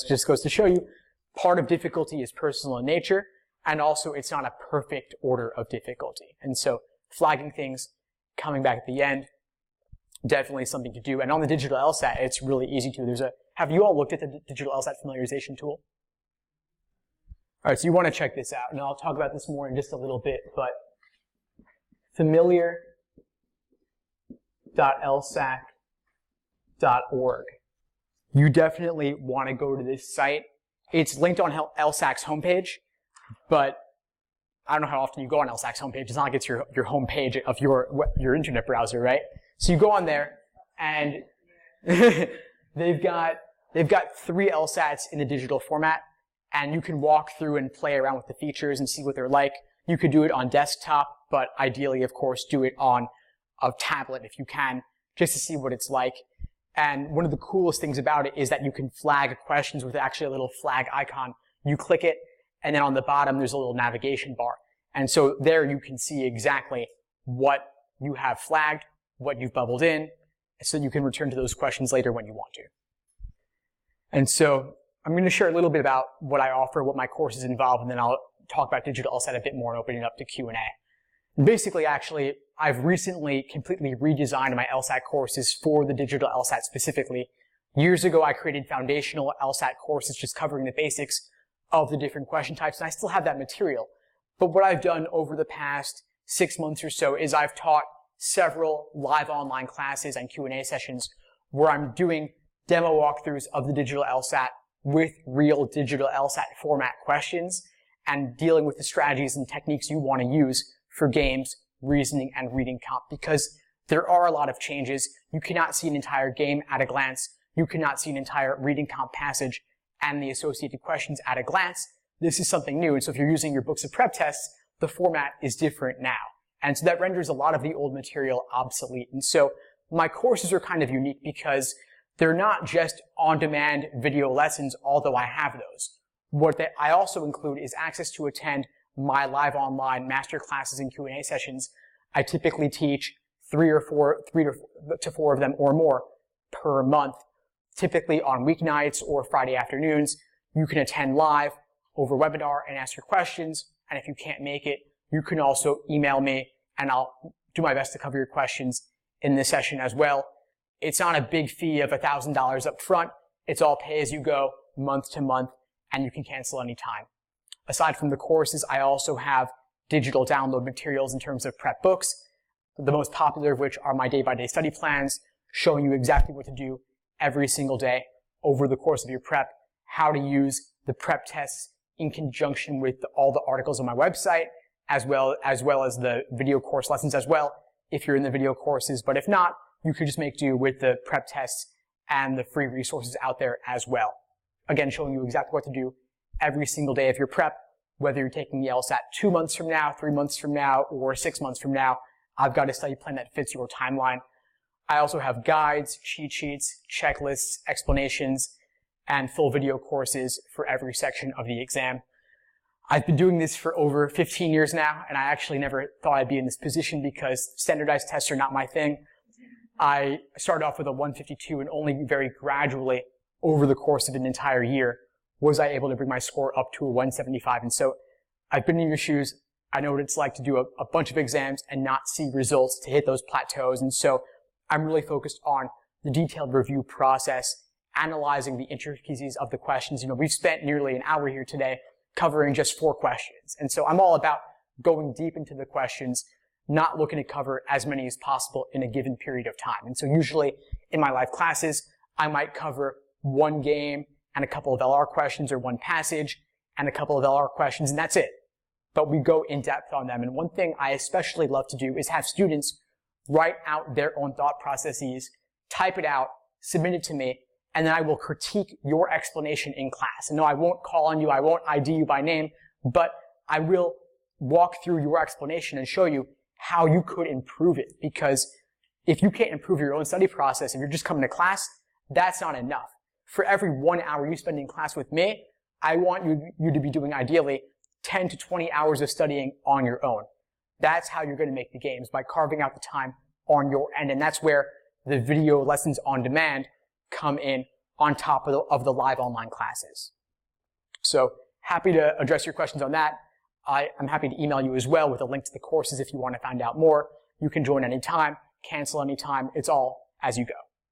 It just goes to show you part of difficulty is personal in nature, and also it's not a perfect order of difficulty. And so flagging things, coming back at the end, definitely something to do. And on the digital LSAT, it's really easy to. Have you all looked at the digital LSAT familiarization tool? All right, so you want to check this out, and I'll talk about this more in just a little bit, but familiar.lsac.org. You definitely want to go to this site. It's linked on LSAC's homepage, but I don't know how often you go on LSAC's homepage. It's not like it's your homepage of your internet browser, right? So you go on there, and they've got 3 LSATs in the digital format, and you can walk through and play around with the features and see what they're like. You could do it on desktop, but ideally, of course, do it on a tablet if you can, just to see what it's like. And one of the coolest things about it is that you can flag questions with actually a little flag icon. You click it, and then on the bottom, there's a little navigation bar. And so there you can see exactly what you have flagged, what you've bubbled in, so you can return to those questions later when you want to. And so I'm going to share a little bit about what I offer, what my courses involve, and then I'll talk about digital LSAT a bit more and open it up to Q&A. And basically, actually, I've recently completely redesigned my LSAT courses for the digital LSAT specifically. Years ago, I created foundational LSAT courses just covering the basics of the different question types, and I still have that material. But what I've done over the past 6 months or so is I've taught several live online classes and Q&A sessions where I'm doing demo walkthroughs of the digital LSAT with real digital LSAT format questions and dealing with the strategies and techniques you want to use for games, reasoning, and reading comp, because there are a lot of changes. You cannot see an entire game at a glance. You cannot see an entire reading comp passage and the associated questions at a glance. This is something new, and so if you're using your books of prep tests, the format is different now. And so that renders a lot of the old material obsolete. And so my courses are kind of unique because they're not just on-demand video lessons, although I have those. What I also include is access to attend my live online master classes and Q&A sessions. I typically teach 3 to 4 of them or more per month, typically on weeknights or Friday afternoons. You can attend live over webinar and ask your questions. And if you can't make it, you can also email me and I'll do my best to cover your questions in this session as well. It's not a big fee of $1,000 up front. It's all pay as you go, month to month, and you can cancel anytime. Aside from the courses, I also have digital download materials in terms of prep books, the most popular of which are my day-by-day study plans, showing you exactly what to do every single day over the course of your prep, how to use the prep tests in conjunction with all the articles on my website, as well as the video course lessons as well, if you're in the video courses. But if not, you could just make do with the prep tests and the free resources out there as well. Again, showing you exactly what to do every single day of your prep, whether you're taking the LSAT 2 months from now, 3 months from now, or 6 months from now. I've got a study plan that fits your timeline. I also have guides, cheat sheets, checklists, explanations, and full video courses for every section of the exam. I've been doing this for over 15 years now, and I actually never thought I'd be in this position because standardized tests are not my thing. I started off with a 152, and only very gradually over the course of an entire year was I able to bring my score up to a 175. And so I've been in your shoes. I know what it's like to do a bunch of exams and not see results, to hit those plateaus. And so I'm really focused on the detailed review process, analyzing the intricacies of the questions. You know, we've spent nearly an hour here today covering just 4 questions. And so I'm all about going deep into the questions, not looking to cover as many as possible in a given period of time. And so usually in my live classes, I might cover 1 game and a couple of LR questions, or 1 passage and a couple of LR questions, and that's it. But we go in depth on them. And one thing I especially love to do is have students write out their own thought processes, type it out, submit it to me, and then I will critique your explanation in class. And no, I won't call on you, I won't ID you by name, but I will walk through your explanation and show you how you could improve it. Because if you can't improve your own study process, if you're just coming to class, that's not enough. For every 1 hour you spend in class with me, I want you to be doing ideally 10 to 20 hours of studying on your own. That's how you're going to make the games, by carving out the time on your end. And that's where the video lessons on demand come in on top of the live online classes. So happy to address your questions on that. I'm happy to email you as well with a link to the courses if you want to find out more. You can join anytime, cancel anytime. It's all as you go.